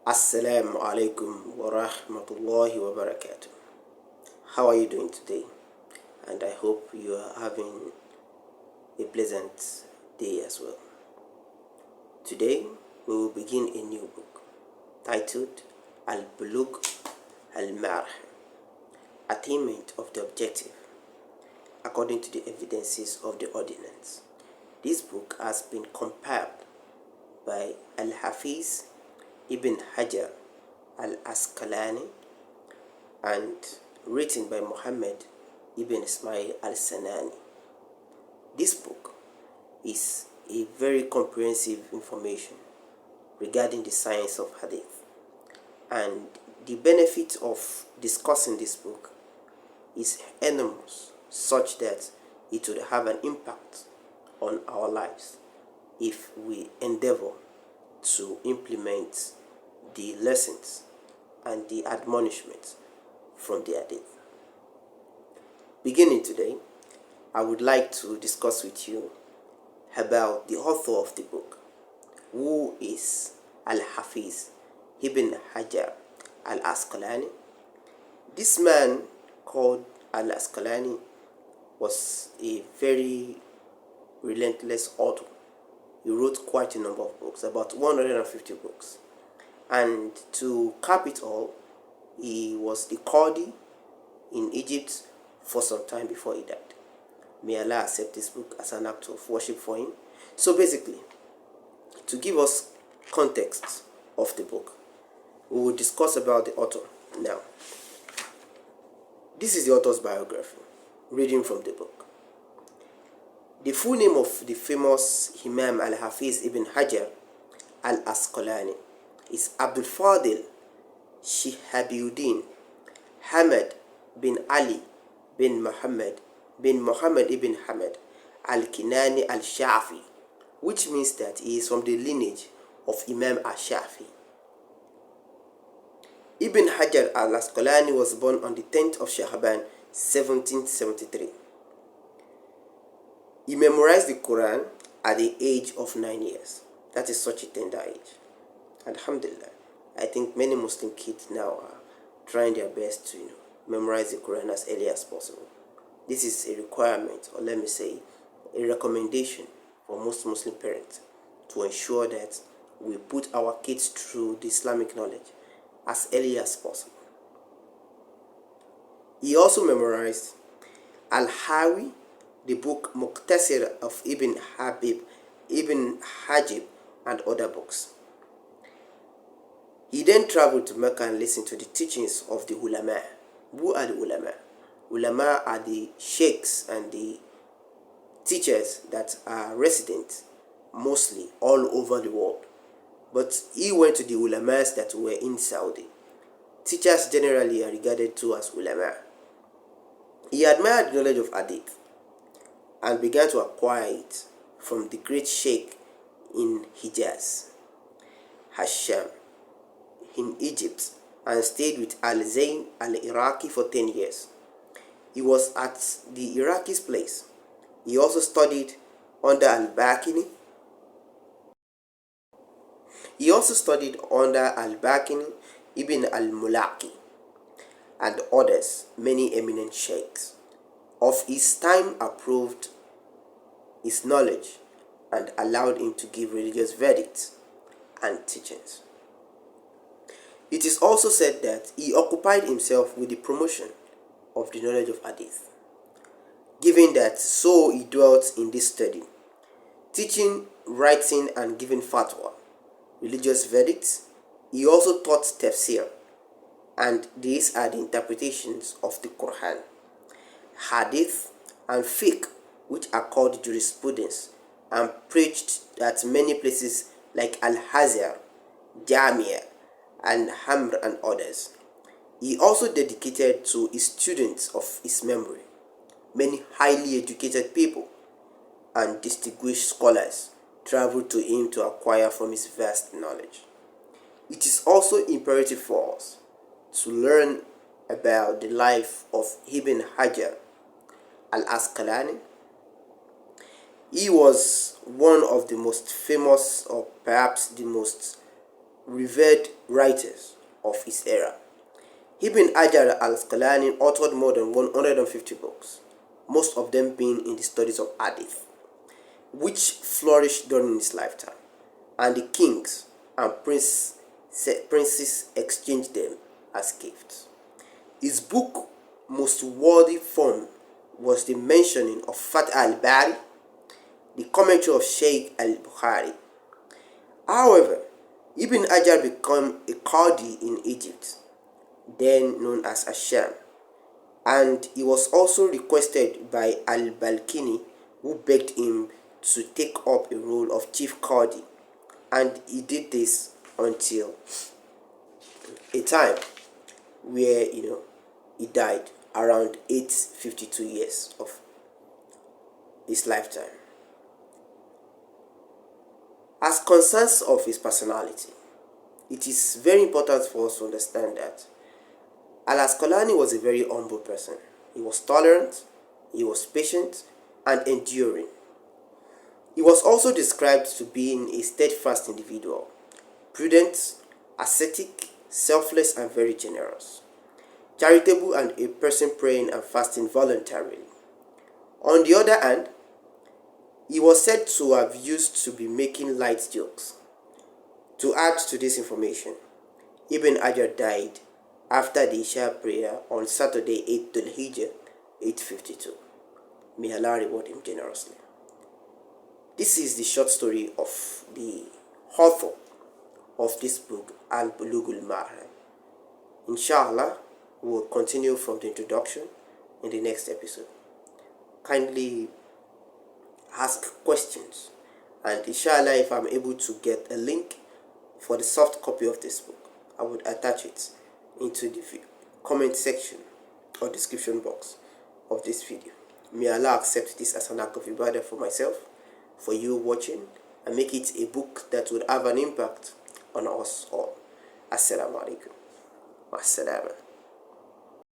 Assalamu alaikum wa rahmatullahi wa barakatuh. How are you doing today? And I hope you are having a pleasant day as well. Today we will begin a new book titled Bulugu Al-Maram, Attainment of the Objective according to the evidences of the ordinance. This book has been compiled by Hafiz Ibn Hajar Al-Asqalani and written by Muhammad Ibn Ismail Al-Sanani. This book is a very comprehensive information regarding the science of hadith, and the benefit of discussing this book is enormous, such that it would have an impact on our lives if we endeavor to implement the lessons and the admonishments from the hadith. Beginning today, I would like to discuss with you about the author of the book, who is Al-Hafiz Ibn Hajar Al-Asqalani. This man called Al-Asqalani was a very relentless author. He wrote quite a number of books, about 150 books. And to cap it all, he was the Qadi in Egypt for some time before he died. May Allah accept this book as an act of worship for him. So basically, to give us context of the book, we will discuss about the author now. This is the author's biography, reading from the book. The full name of the famous Imam Al-Hafiz Ibn Hajar Al-Asqalani is Abdul Fadil Shihabuddin Hamad bin Ali bin Muhammad ibn Hamad Al-Kinani Al-Shafi, which means that he is from the lineage of Imam Al-Shafi. Ibn Hajar Al-Asqalani was born on the 10th of Sha'ban 1773. He memorized the Quran at the age of 9 years. That is such a tender age. Alhamdulillah. I think many Muslim kids now are trying their best to memorize the Quran as early as possible. This is a requirement, or let me say, a recommendation for most Muslim parents to ensure that we put our kids through the Islamic knowledge as early as possible. He also memorized Al-Hawi, the book Muqtasir of Ibn Hajib, and other books. He then traveled to Mecca and listened to the teachings of the ulama. Who are the ulama? Ulama are the sheikhs and the teachers that are resident mostly all over the world. But he went to the ulamas that were in Saudi. Teachers generally are regarded to as ulama. He admired the knowledge of hadith and began to acquire it from the great sheikh in Hijaz, Hasham, in Egypt, and stayed with Al-Zayn al-Iraqi for 10 years. He was at the Iraqi's place. He also studied under Al-Bakini. Ibn al-Mulaki, and others, many eminent sheikhs of his time approved his knowledge and allowed him to give religious verdicts and teachings. It is also said that he occupied himself with the promotion of the knowledge of hadith, given that so he dwelt in this study, teaching, writing, and giving fatwa, religious verdicts. He also taught tafsir, and these are the interpretations of the Quran, hadith, and fiqh, which are called jurisprudence, and preached at many places like Al-Hazar, Jamia, and Hamr, and others. He also dedicated to his students of his memory many highly educated people, and distinguished scholars traveled to him to acquire from his vast knowledge. It is also imperative for us to learn about the life of Ibn Hajar Al-Asqalani. He was one of the most famous, or perhaps the most revered writers of his era. Ibn Hajar Al-Asqalani authored more than 150 books, most of them being in the studies of hadith, which flourished during his lifetime, and the kings and princes exchanged them as gifts. His book most worthy form was the mentioning of Fath al-Bari, the commentary of Sheikh al-Bukhari. However, Ibn Hajar became a Qadi in Egypt, then known as Asham, and he was also requested by al-Balkini, who begged him to take up a role of chief Qadi, and he did this until a time where he died around 852 years of his lifetime. As concerns of his personality, it is very important for us to understand that Al-Asqalani was a very humble person. He was tolerant, he was patient, and enduring. He was also described to being a steadfast individual, prudent, ascetic, selfless, and very generous, charitable, and a person praying and fasting voluntarily. On the other hand, he was said to have used to be making light jokes. To add to this information, Ibn Hajar died after the Isha prayer on Saturday 8th Dhul-Hijjah 852. May Allah reward him generously. This is the short story of the author of this book, Bulugu Al-Maram. Inshallah, we will continue from the introduction in the next episode. Kindly ask questions, and inshallah, if I'm able to get a link for the soft copy of this book, I would attach it into the comment section or description box of this video. May Allah accept this as an act of ibadah for myself, for you watching, and make it a book that would have an impact on us all. Assalamu alaikum. Wassalam.